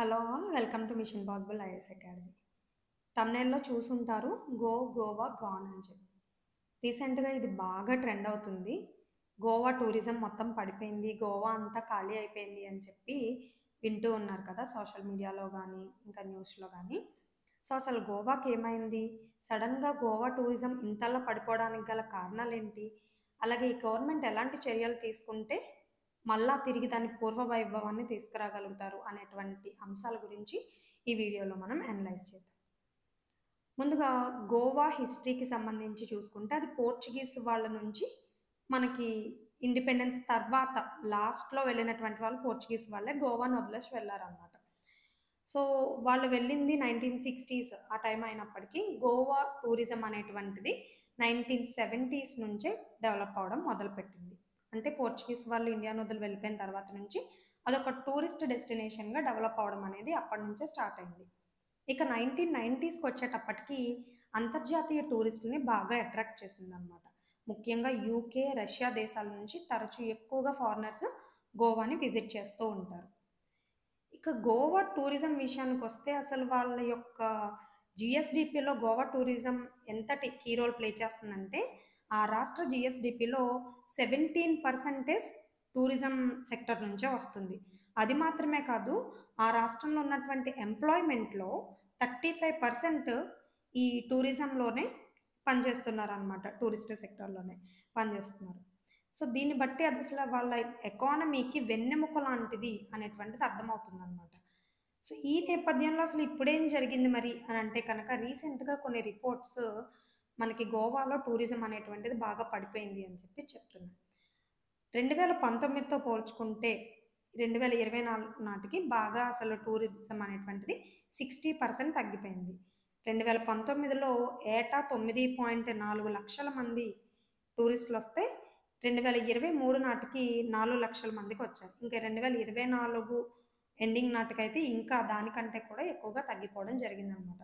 Hello all welcome to mission possible IS academy. తమ్నేల్లో చూసుంటారు Goa gone అని చెప్పి. రీసెంట్గా ఇది బాగా ట్రెండ్ అవుతుంది. గోవా టూరిజం మొత్తం పడిపోయింది, గోవా అంతా ఖాళీ అయిపోయింది అని చెప్పి వింటూ ఉన్నారు కదా సోషల్ మీడియాలో కానీ ఇంకా న్యూస్లో కానీ. సో అసలు గోవాకి ఏమైంది, సడన్గా గోవా టూరిజం ఇంతలా పడిపోవడానికి గల కారణాలు ఏంటి, అలాగే ఈ గవర్నమెంట్ ఎలాంటి చర్యలు తీసుకుంటే మళ్ళా తిరిగి దాని పూర్వ వైభవాన్ని తీసుకురాగలుగుతారు అనేటువంటి అంశాల గురించి ఈ వీడియోలో మనం అనలైజ్ చేద్దాం. ముందుగా గోవా హిస్టరీకి సంబంధించి చూసుకుంటే అది పోర్చుగీస్ వాళ్ళ నుంచి మనకి ఇండిపెండెన్స్ తర్వాత లాస్ట్లో వెళ్ళినటువంటి వాళ్ళు పోర్చుగీస్ వాళ్ళే గోవాను వదిలేసి వెళ్ళారనమాట. సో వాళ్ళు వెళ్ళింది 1960s ఆ టైం అయినప్పటికీ గోవా టూరిజం అనేటువంటిది 1970s నుంచే డెవలప్ అవడం మొదలుపెట్టింది. అంటే పోర్చుగీస్ వాళ్ళు ఇండియాను వదిలి వెళ్ళిపోయిన తర్వాత నుంచి అదొక టూరిస్ట్ డెస్టినేషన్గా డెవలప్ అవడం అనేది అప్పటి నుంచే స్టార్ట్ అయింది. ఇక 1990స్కి వచ్చేటప్పటికి అంతర్జాతీయ టూరిస్టులని బాగా అట్రాక్ట్ చేసిందనమాట. ముఖ్యంగా యూకే, రష్యా దేశాల నుంచి తరచూ ఎక్కువగా ఫారినర్స్ గోవాని విజిట్ చేస్తూ ఉంటారు. ఇక గోవా టూరిజం విషయానికి వస్తే అసలు వాళ్ళ యొక్క జిఎస్డిపిలో గోవా టూరిజం ఎంతటి కీ రోల్ ప్లే చేస్తుందంటే ఆ రాష్ట్ర జిఎస్డిపిలో 17% టూరిజం సెక్టర్ నుంచే వస్తుంది. అది మాత్రమే కాదు, ఆ రాష్ట్రంలో ఉన్నటువంటి ఎంప్లాయ్మెంట్లో 35% ఈ టూరిజంలోనే పనిచేస్తున్నారనమాట, టూరిస్ట్ సెక్టర్లోనే పనిచేస్తున్నారు. సో దీన్ని బట్టి అది అసలు వాళ్ళ ఎకానమీకి వెన్నెముక లాంటిది అనేటువంటిది అర్థమవుతుందన్నమాట. సో ఈ నేపథ్యంలో అసలు ఇప్పుడేం జరిగింది మరి అని అంటే కనుక రీసెంట్గా కొన్ని రిపోర్ట్స్ మనకి గోవాలో టూరిజం అనేటువంటిది బాగా పడిపోయింది అని చెప్పి చెప్తున్నాను. 2019తో పోల్చుకుంటే 2024 నాటికి బాగా అసలు టూరిజం అనేటువంటిది 60% తగ్గిపోయింది. 2019లో ఏటా 9.4 లక్షల మంది టూరిస్టులు వస్తే 2023 నాటికి 4 లక్షల మందికి వచ్చారు. ఇంకా 2024 ఎండింగ్ నాటికైతే ఇంకా దానికంటే కూడా ఎక్కువగా తగ్గిపోవడం జరిగిందనమాట.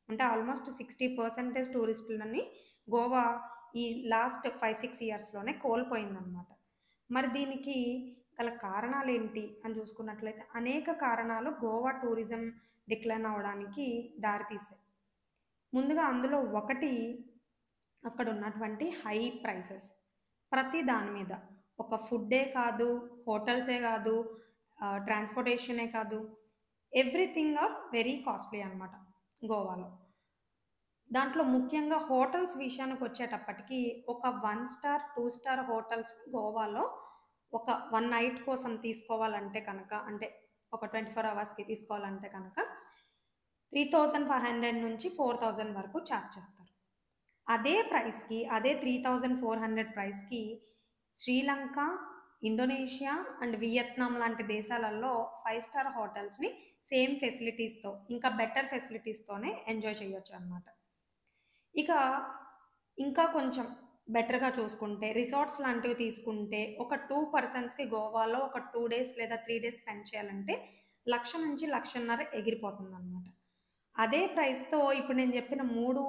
అంటే ఆల్మోస్ట్ 60% టూరిస్టులని గోవా ఈ లాస్ట్ 5-6 ఇయర్స్లోనే కోల్పోయిందనమాట. మరి దీనికి గల కారణాలు ఏంటి అని చూసుకున్నట్లయితే అనేక కారణాలు గోవా టూరిజం డిక్లైన్ అవ్వడానికి దారితీసాయి. ముందుగా అందులో ఒకటి అక్కడ ఉన్నటువంటి హై ప్రైసెస్. ప్రతి దాని మీద, ఒక ఫుడ్డే కాదు, హోటల్సే కాదు, ట్రాన్స్పోర్టేషనే కాదు, ఎవ్రీథింగ్ ఆర్ వెరీ కాస్ట్లీ అనమాట గోవాలో. దాంట్లో ముఖ్యంగా హోటల్స్ విషయానికి వచ్చేటప్పటికి ఒక 1 స్టార్ 2 స్టార్ హోటల్స్ గోవాలో ఒక 1 నైట్ కోసం తీసుకోవాలంటే కనుక, అంటే ఒక 24 అవర్స్కి తీసుకోవాలంటే కనుక 3,500 నుంచి 4,000 వరకు ఛార్జ్ చేస్తారు. అదే ప్రైస్కి, అదే 3,400 ప్రైస్కి శ్రీలంక, ఇండోనేషియా అండ్ వియత్నాం లాంటి దేశాలలో 5 స్టార్ హోటల్స్ని సేమ్ ఫెసిలిటీస్తో, ఇంకా బెటర్ ఫెసిలిటీస్తోనే ఎంజాయ్ చేయొచ్చు అనమాట. ఇక ఇంకా కొంచెం బెటర్గా చూసుకుంటే రిసార్ట్స్ లాంటివి తీసుకుంటే ఒక 2 పర్సన్స్కి గోవాలో ఒక 2 డేస్ లేదా 3 డేస్ స్పెండ్ చేయాలంటే 1,00,000 నుంచి 1,50,000 ఎగిరిపోతుంది అనమాట. అదే ప్రైస్తో ఇప్పుడు నేను చెప్పిన 3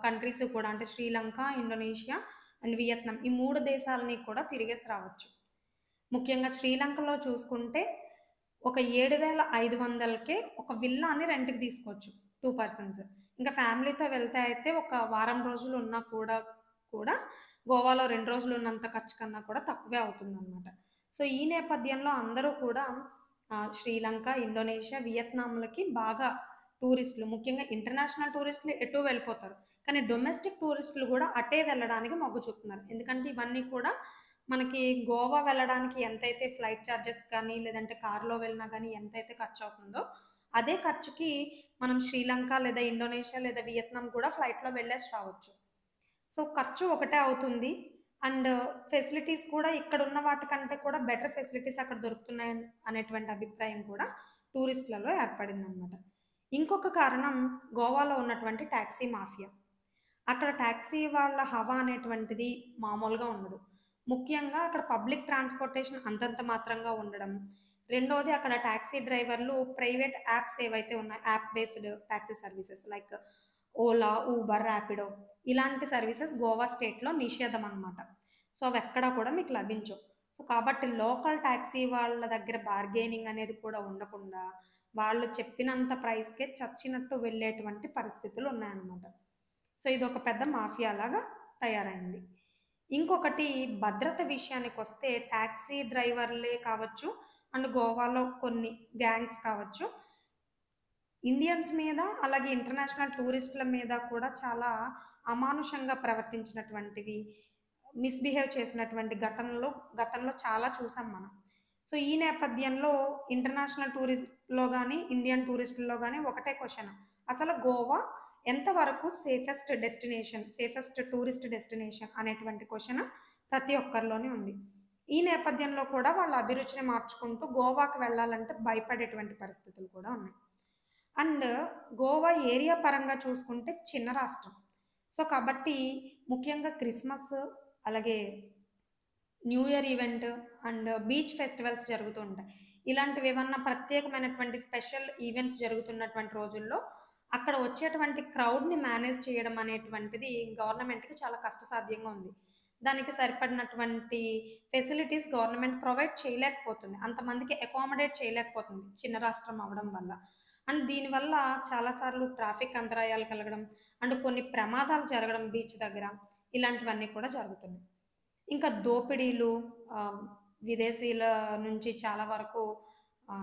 కంట్రీస్ కూడా, అంటే శ్రీలంక, ఇండోనేషియా అండ్ వియత్నాం, ఈ 3 దేశాలని కూడా తిరిగేసి రావచ్చు. ముఖ్యంగా శ్రీలంకలో చూసుకుంటే ఒక 7,500కే ఒక విల్లాని రెంట్కి తీసుకోవచ్చు 2 పర్సన్స్. ఇంకా ఫ్యామిలీతో వెళ్తే అయితే ఒక వారం రోజులు ఉన్నా కూడా గోవాలో 2 రోజులు ఉన్నంత ఖర్చు కన్నా కూడా తక్కువే అవుతుందన్నమాట. సో ఈ నేపథ్యంలో అందరూ కూడా శ్రీలంక, ఇండోనేషియా, వియత్నాంలకి బాగా టూరిస్టులు, ముఖ్యంగా ఇంటర్నేషనల్ టూరిస్టులు ఎటు వెళ్ళిపోతారు, కానీ డొమెస్టిక్ టూరిస్టులు కూడా అటే వెళ్ళడానికి మొగ్గు చూపుతున్నారు. ఎందుకంటే ఇవన్నీ కూడా మనకి గోవా వెళ్ళడానికి ఎంతైతే ఫ్లైట్ ఛార్జెస్ కానీ లేదంటే కార్లో వెళ్ళినా కానీ ఎంతైతే ఖర్చు అవుతుందో అదే ఖర్చుకి మనం శ్రీలంక లేదా ఇండోనేషియా లేదా వియత్నాం కూడా ఫ్లైట్లో వెళ్ళేసి రావచ్చు. సో ఖర్చు ఒకటే అవుతుంది అండ్ ఫెసిలిటీస్ కూడా ఇక్కడ ఉన్న వాటికంటే కూడా బెటర్ ఫెసిలిటీస్ అక్కడ దొరుకుతున్నాయి అనేటువంటి అభిప్రాయం కూడా టూరిస్టులలో ఏర్పడింది అనమాట. ఇంకొక కారణం గోవాలో ఉన్నటువంటి ట్యాక్సీ మాఫియా. అక్కడ ట్యాక్సీ వాళ్ళ హవా అనేటువంటిది మామూలుగా ఉండదు. ముఖ్యంగా అక్కడ పబ్లిక్ ట్రాన్స్పోర్టేషన్ అంతంత మాత్రంగా ఉండడం. రెండోది అక్కడ ట్యాక్సీ డ్రైవర్లు ప్రైవేట్ యాప్స్ ఏవైతే ఉన్నాయో, app based taxi services like Ola, Uber, Rapido, ఇలాంటి సర్వీసెస్ గోవా స్టేట్లో నిషేధం అనమాట. సో అవి ఎక్కడా కూడా మీకు లభించవు. సో కాబట్టి లోకల్ ట్యాక్సీ వాళ్ళ దగ్గర బార్గెనింగ్ అనేది కూడా ఉండకుండా వాళ్ళు చెప్పినంత ప్రైస్‌కే చచ్చినట్టు వెళ్ళేటువంటి పరిస్థితులు ఉన్నాయన్నమాట. సో, ఇదొక పెద్ద మాఫియా లాగా తయారైంది. ఇంకొకటి భద్రత విషయానికొస్తే టాక్సీ డ్రైవర్లే కావచ్చు అండ్ గోవాలో కొన్ని గ్యాంగ్స్ కావచ్చు, ఇండియన్స్ మీద అలాగే ఇంటర్నేషనల్ టూరిస్టుల మీద కూడా చాలా అమానుషంగా ప్రవర్తించినటువంటివి, మిస్‌బిహేవ్ చేసినటువంటి ఘటనలు గతంలో చాలా చూసాం మనం. సో, ఈ నేపథ్యంలో ఇంటర్నేషనల్ టూరిస్ట్‌లో గాని, ఇండియన్ టూరిస్టుల్లో గాని ఒకటే క్వెషన్. అసలు గోవా ఎంతవరకు సేఫెస్ట్ టూరిస్ట్ డెస్టినేషన్ అనేటువంటి క్వెషన్ ప్రతి ఒక్కరిలోని ఉంది. ఈ నేపథ్యంలో కూడా వాళ్ళ అభిరుచిని మార్చుకుంటూ గోవాకి వెళ్ళాలంటే భయపడేటువంటి పరిస్థితులు కూడా ఉన్నాయి. అండ్ గోవా ఏరియా పరంగా చూసుకుంటే చిన్న రాష్ట్రం. సో, కాబట్టి ముఖ్యంగా క్రిస్మస్, అలాగే new year event and beach festivals జరుగుతూ ఉంటాయి. ఇలాంటివేవన్నా ప్రత్యేకమైనటువంటి స్పెషల్ ఈవెంట్స్ జరుగుతున్నటువంటి రోజుల్లో అక్కడ వచ్చేటువంటి క్రౌడ్‌ని మేనేజ్ చేయడం అనేటువంటిది గవర్నమెంట్‌కి చాలా కష్టసాధ్యంగా ఉంది. దానికి సరిపడినటువంటి ఫెసిలిటీస్ గవర్నమెంట్ ప్రొవైడ్ చేయలేకపోతుంది. అంతమందికి అకామోడేట్ చేయలేకపోతుంది చిన్న రాష్ట్రం అవ్వడం వల్ల. అండ్ దీనివల్ల చాలా సార్లు ట్రాఫిక్ అంతరాయాలు కలగడం అండ్ కొన్ని ప్రమాదాలు జరగడం బీచ్ దగ్గర ఇలాంటివన్నీ కూడా జరుగుతున్నాయి. ఇంకా దోపిడీలు, ఆహ్, విదేశీయుల నుంచి చాలా వరకు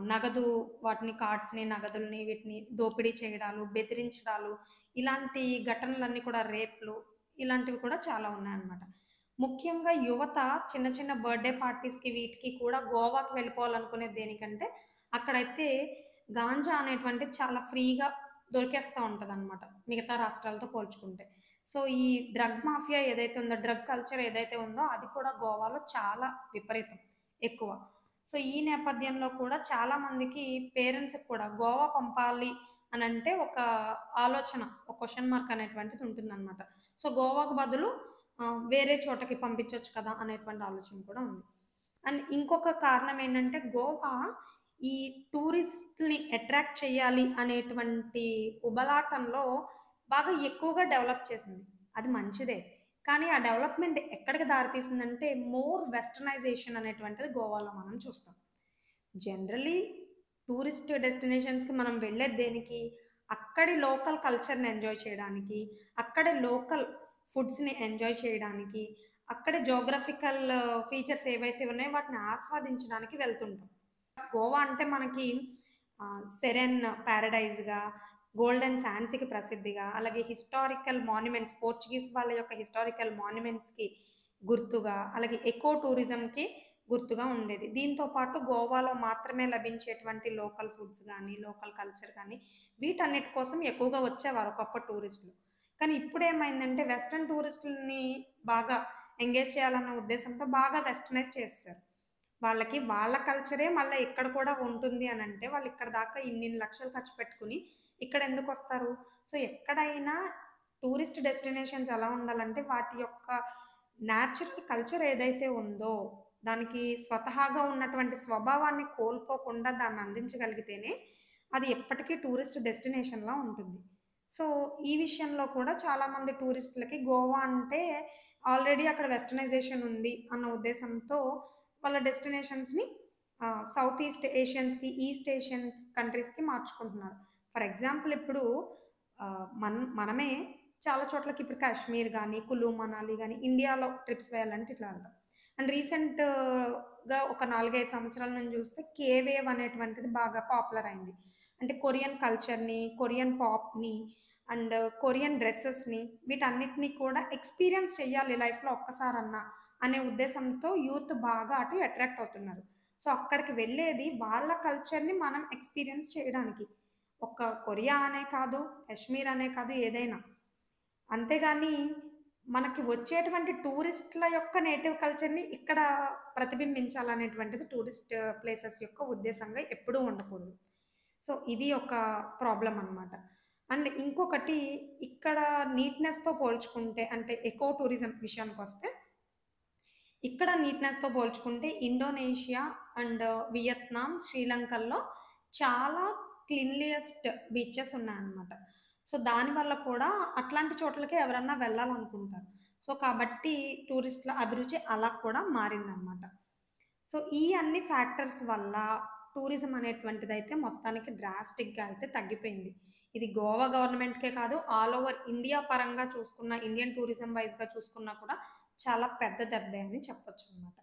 నగదు వాటిని కార్డ్స్‌ని, నగదుల్ని వీటిని దోపిడీ చేయడాలు, బెదిరించడాలు ఇలాంటి ఘటనలన్నీ కూడా రేప్‌లు ఇలాంటివి కూడా చాలా ఉన్నాయన్నమాట. ముఖ్యంగా యువత చిన్న చిన్న బర్త్‌డే పార్టీస్‌కి వీటికి కూడా గోవాకి వెళ్ళిపోవాలనుకునేది దేనికంటే అక్కడైతే గాంజా అనేటువంటిది చాలా ఫ్రీగా దొరికేస్తా ఉంటదనమాట మిగతా రాష్ట్రాలతో పోల్చుకుంటే. సో, ఈ డ్రగ్ మాఫియా ఏదైతే ఉందో, డ్రగ్ కల్చర్ ఏదైతే ఉందో అది కూడా గోవాలో చాలా విపరీతం, ఎక్కువ. సో, ఈ నేపథ్యంలో కూడా చాలామందికి పేరెంట్స్‌కి కూడా గోవా పంపాలి అనంటే ఒక ఆలోచన, ఒక క్వెషన్ మార్క్ అనేటువంటిది ఉంటుందనమాట. సో, గోవాకు బదులు వేరే చోటకి పంపించొచ్చు కదా అనేటువంటి ఆలోచన కూడా ఉంది. అండ్ ఇంకొక కారణం ఏంటంటే గోవా ఈ టూరిస్ట్‌ని అట్రాక్ట్ చేయాలి అనేటువంటి ఉబలాటంలో బాగా ఎక్కువగా డెవలప్ చేసింది. అది మంచిదే. కానీ ఆ డెవలప్‌మెంట్ ఎక్కడికి దారితీసిందంటే మోర్ వెస్టర్నైజేషన్ అనేటువంటిది గోవాలో మనం చూస్తాం. జనరల్లీ టూరిస్ట్ డెస్టినేషన్స్‌కి మనం వెళ్ళేది దేనికి? అక్కడి లోకల్ కల్చర్‌ని ఎంజాయ్ చేయడానికి, అక్కడి లోకల్ ఫుడ్స్‌ని ఎంజాయ్ చేయడానికి, అక్కడి జియోగ్రఫికల్ ఫీచర్స్ ఏవైతే ఉన్నాయో వాటిని ఆస్వాదించడానికి వెళ్తుంటాం. గోవా అంటే మనకి సెరెన్ పారడైజ్‌గా, గోల్డెన్ శాండ్స్‌కి ప్రసిద్ధిగా, అలాగే హిస్టారికల్ మాన్యుమెంట్స్ పోర్చుగీస్ వాళ్ళ యొక్క హిస్టారికల్ మాన్యుమెంట్స్‌కి గుర్తుగా, అలాగే ఎకో టూరిజంకి గుర్తుగా ఉండేది. దీంతో పాటు గోవాలో మాత్రమే లభించేటువంటి లోకల్ ఫుడ్స్ గానీ, లోకల్ కల్చర్ గానీ, వీటన్నిటి కోసం ఎక్కువగా వచ్చేవారు ఒకప్పుడు టూరిస్టులు. కానీ ఇప్పుడేమైందంటే వెస్టర్న్ టూరిస్టులని బాగా ఎంగేజ్ చేయాలన్న ఉద్దేశంతో బాగా వెస్టర్నైజ్ చేసేసారు. వాళ్ళకి వాళ్ళ కల్చరే మళ్ళా ఇక్కడ కూడా ఉంటుంది అనంటే, వాళ్ళు ఇక్కడ దాకా ఇన్నిన్ని లక్షలు ఖర్చు పెట్టుకొని ఇక్కడెందుకొస్తారు? సో, ఎక్కడైనా టూరిస్ట్ డెస్టినేషన్స్ ఎలా ఉండాలంటే, వాటి యొక్క నేచురల్ కల్చర్ ఏదైతే ఉందో, దానికి స్వతహాగా ఉన్నటువంటి స్వభావాన్ని కోల్పోకుండా దాన్ని అందించగలిగితేనే, అది ఎప్పటికీ టూరిస్ట్ డెస్టినేషన్‌లా ఉంటుంది. సో, ఈ విషయంలో కూడా చాలామంది టూరిస్టులకి గోవా అంటే ఆల్రెడీ అక్కడ వెస్టర్నైజేషన్ ఉంది అన్న ఉద్దేశంతో వాళ్ళ డెస్టినేషన్స్‌ని సౌత్ ఈస్ట్ ఏషియన్స్‌కి, ఈస్ట్ ఏషియన్స్ కంట్రీస్‌కి మార్చుకుంటున్నారు. ఫర్ ఎగ్జాంపుల్ ఇప్పుడు మనమే చాలా చోట్లకి ఇప్పుడు కాశ్మీర్ గానీ, కులు, మనాలి గానీ, ఇండియాలో ట్రిప్స్ వేయాలంటే ఇట్లా వెళ్తాం. అండ్ రీసెంట్‌గా ఒక 4, 5 సంవత్సరాల నుంచి చూస్తే కే-వేవ్ అనేటువంటిది బాగా పాపులర్ అయింది. అంటే కొరియన్ కల్చర్‌ని, కొరియన్ పాప్‌ని అండ్ కొరియన్ డ్రెసెస్‌ని వీటన్నిటిని కూడా ఎక్స్‌పీరియన్స్ చేయాలి లైఫ్‌లో ఒక్కసారన్నా అనే ఉద్దేశంతో యూత్ బాగా అటు అట్రాక్ట్ అవుతున్నారు. సో, అక్కడికి వెళ్ళేది వాళ్ళ కల్చర్‌ని మనం ఎక్స్‌పీరియన్స్ చేయడానికి. ఒక్క కొరియా అనే కాదు, కాశ్మీర్ అనే కాదు ఏదైనా. అంతేగాని మనకి వచ్చేటువంటి టూరిస్ట్‌ల యొక్క నేటివ్ కల్చర్‌ని ఇక్కడ ప్రతిబింబించాలనేటువంటిది టూరిస్ట్ ప్లేసెస్ యొక్క ఉద్దేశంగా ఎప్పుడూ ఉండకూడదు. సో, ఇది ఒక ప్రాబ్లమ్ అనమాట. అండ్ ఇంకొకటి ఇక్కడ నీట్‌నెస్‌తో పోల్చుకుంటే అంటే ఎకో టూరిజం విషయానికొస్తే ఇక్కడ నీట్‌నెస్‌తో పోల్చుకుంటే ఇండోనేషియా అండ్ వియత్నాం, శ్రీలంకల్లో చాలా క్లీన్‌లియెస్ట్ బీచెస్ ఉన్నాయన్నమాట. సో, దానివల్ల కూడా అట్లాంటి చోట్లకే ఎవరన్నా వెళ్ళాలనుకుంటారు. సో, కాబట్టి టూరిస్ట్‌ల అభిరుచి అలా కూడా మారిందన్నమాట. సో, ఈ అన్ని ఫ్యాక్టర్స్ వల్ల టూరిజం అనేటువంటిదైతే మొత్తానికి డ్రాస్టిక్‌గా అయితే తగ్గిపోయింది. ఇది గోవా గవర్నమెంట్‌కే కాదు, ఆల్ ఓవర్ ఇండియా పరంగా చూసుకున్న, ఇండియన్ టూరిజం వైస్‌గా చూసుకున్నా కూడా చాలా పెద్ద దెబ్బే అని చెప్పొచ్చనమాట.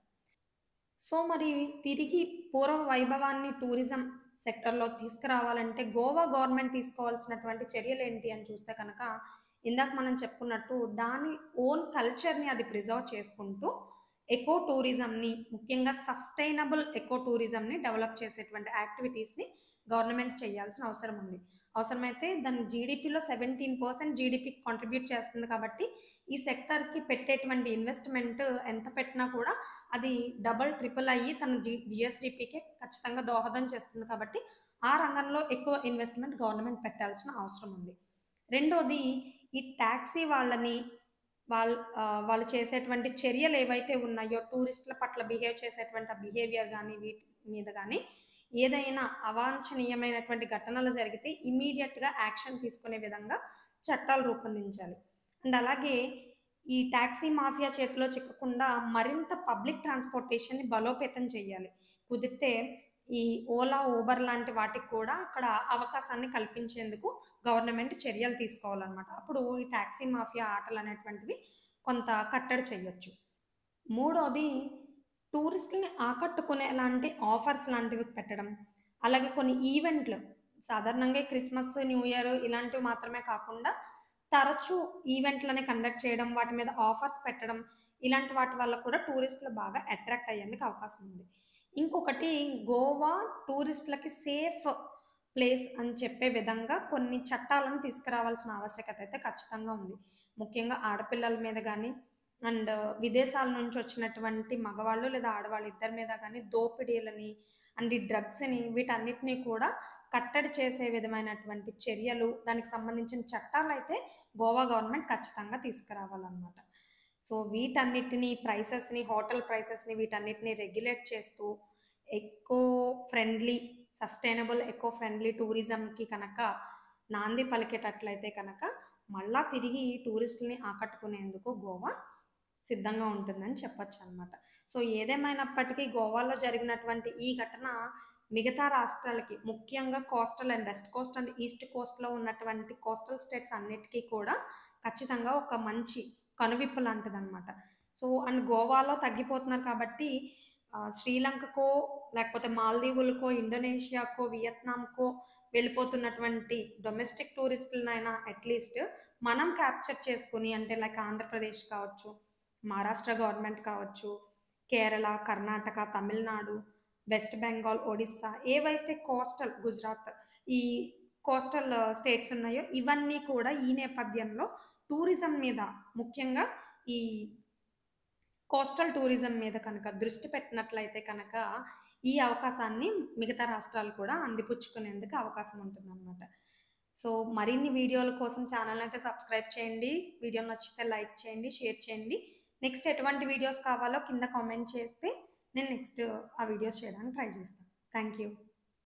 సో, మరి తిరిగి పూర్వ వైభవాన్ని టూరిజం సెక్టర్‌లో తీసుకురావాలంటే గోవా గవర్నమెంట్ తీసుకోవాల్సినటువంటి చర్యలేంటి అని చూస్తే కనుక, ఇందాక మనం చెప్పుకున్నట్టు దాని ఓన్ కల్చర్‌ని అది ప్రిజర్వ్ చేసుకుంటూ, ఎకో టూరిజంని ముఖ్యంగా సస్టైనబుల్ ఎకో టూరిజంని డెవలప్ చేసేటువంటి యాక్టివిటీస్‌ని గవర్నమెంట్ చేయాల్సిన అవసరం ఉంది. అవసరమైతే దాని జీడీపీలో 17% జీడీపీకి కాంట్రిబ్యూట్ చేస్తుంది కాబట్టి, ఈ సెక్టార్‌కి పెట్టేటువంటి ఇన్వెస్ట్‌మెంట్ ఎంత పెట్టినా కూడా అది డబుల్, ట్రిపుల్ అయ్యి తన జీఎస్‌డీపీకే ఖచ్చితంగా దోహదం చేస్తుంది కాబట్టి, ఆ రంగంలో ఎక్కువ ఇన్వెస్ట్‌మెంట్ గవర్నమెంట్ పెట్టాల్సిన అవసరం ఉంది. రెండోది ఈ టాక్సీ వాళ్ళని వాళ్ళు చేసేటువంటి చర్యలేవైతే ఉన్నాయో, టూరిస్టుల పట్ల బిహేవ్ చేసేటువంటి ఆ బిహేవియర్ గానీ, వీటి మీద గానీ ఏదైనా అవాంఛనీయమైనటువంటి ఘటనలు జరిగితే ఇమ్మీడియేట్‌గా యాక్షన్ తీసుకునే విధంగా చట్టాలు రూపొందించాలి. అండ్ అలాగే ఈ టాక్సీ మాఫియా చేతిలో చిక్కకుండా మరింత పబ్లిక్ ట్రాన్స్‌పోర్టేషన్‌ని బలోపేతం చేయాలి. కుదిరితే ఈ ఓలా, ఊబర్ లాంటి వాటికి కూడా అక్కడ అవకాశాన్ని కల్పించేందుకు గవర్నమెంట్ చర్యలు తీసుకోవాలనమాట. అప్పుడు ఈ టాక్సీ మాఫియా ఆటలనేటువంటివి కొంత కట్టడి చేయొచ్చు. మూడోది టూరిస్ట్‌లని ఆకట్టుకునేలాంటి ఆఫర్స్ లాంటివి పెట్టడం. అలాగే కొన్ని ఈవెంట్లు సాధారణంగా ఈ క్రిస్మస్, న్యూ ఇయర్ ఇలాంటివి మాత్రమే కాకుండా తరచూ ఈవెంట్‌లని కండక్ట్ చేయడం, వాటి మీద ఆఫర్స్ పెట్టడం, ఇలాంటి వాటి వల్ల కూడా టూరిస్టులు బాగా అట్రాక్ట్ అయ్యేందుకు అవకాశం ఉంది. ఇంకొకటి గోవా టూరిస్టులకి సేఫ్ ప్లేస్ అని చెప్పే విధంగా కొన్ని చట్టాలను తీసుకురావాల్సిన ఆవశ్యకత అయితే ఖచ్చితంగా ఉంది. ముఖ్యంగా ఆడపిల్లల మీద గానీ, అండ్ విదేశాల నుంచి వచ్చినటువంటి మగవాళ్ళు లేదా ఆడవాళ్ళు ఇద్దరి మీద గానీ దోపిడీలని, అండ్ ఈ డ్రగ్స్‌ని వీటన్నిటిని కూడా కట్టడి చేసే విధమైనటువంటి చర్యలు, దానికి సంబంధించిన చట్టాలైతే గోవా గవర్నమెంట్ ఖచ్చితంగా తీసుకురావాలనమాట. సో, వీటన్నిటిని ప్రైసెస్‌ని, హోటల్ ప్రైసెస్‌ని వీటన్నిటిని రెగ్యులేట్ చేస్తూ eco friendly, sustainable eco friendly టూరిజంకి కనుక నాంది పలికేటట్లయితే కనుక మళ్ళా తిరిగి టూరిస్టులని ఆకట్టుకునేందుకు గోవా సిద్ధంగా ఉంటుందని చెప్పొచ్చనమాట. సో, ఏదేమైనప్పటికీ గోవాలో జరిగినటువంటి ఈ ఘటన మిగతా రాష్ట్రాలకి, ముఖ్యంగా coastal and west coast and east కోస్ట్‌లో ఉన్నటువంటి కోస్టల్ స్టేట్స్ అన్నిటికీ కూడా ఖచ్చితంగా ఒక మంచి కనువిప్పు లాంటిదనమాట. సో, అండ్ గోవాలో తగ్గిపోతున్నారు కాబట్టి శ్రీలంకకో, లేకపోతే మాల్దీవులకో, ఇండోనేషియాకో, వియత్నాంకో వెళ్ళిపోతున్నటువంటి డొమెస్టిక్ టూరిస్టులనైనా అట్‌లీస్ట్ మనం క్యాప్చర్ చేసుకొని, అంటే లైక్ ఆంధ్రప్రదేశ్ కావచ్చు, మహారాష్ట్ర గవర్నమెంట్ కావచ్చు, కేరళ, కర్ణాటక, తమిళనాడు, వెస్ట్ బెంగాల్, ఒడిస్సా ఏవైతే కోస్టల్, గుజరాత్ ఈ కోస్టల్ స్టేట్స్ ఉన్నాయో ఇవన్నీ కూడా ఈ నేపథ్యంలో టూరిజం మీద, ముఖ్యంగా ఈ కోస్టల్ టూరిజం మీద కనుక దృష్టి పెట్టినట్లయితే కనుక ఈ అవకాశాన్ని మిగతా రాష్ట్రాలు కూడా అందిపుచ్చుకునేందుకు అవకాశం ఉంటుందన్నమాట. సో, మరిన్ని వీడియోల కోసం ఛానల్‌ని అయితే సబ్స్క్రైబ్ చేయండి. వీడియో నచ్చితే లైక్ చేయండి, షేర్ చేయండి. నెక్స్ట్ ఎటువంటి వీడియోస్ కావాలో కింద కామెంట్ చేస్తే నేను నెక్స్ట్ ఆ వీడియోస్ చేయడానికి ట్రై చేస్తాను. Thank you.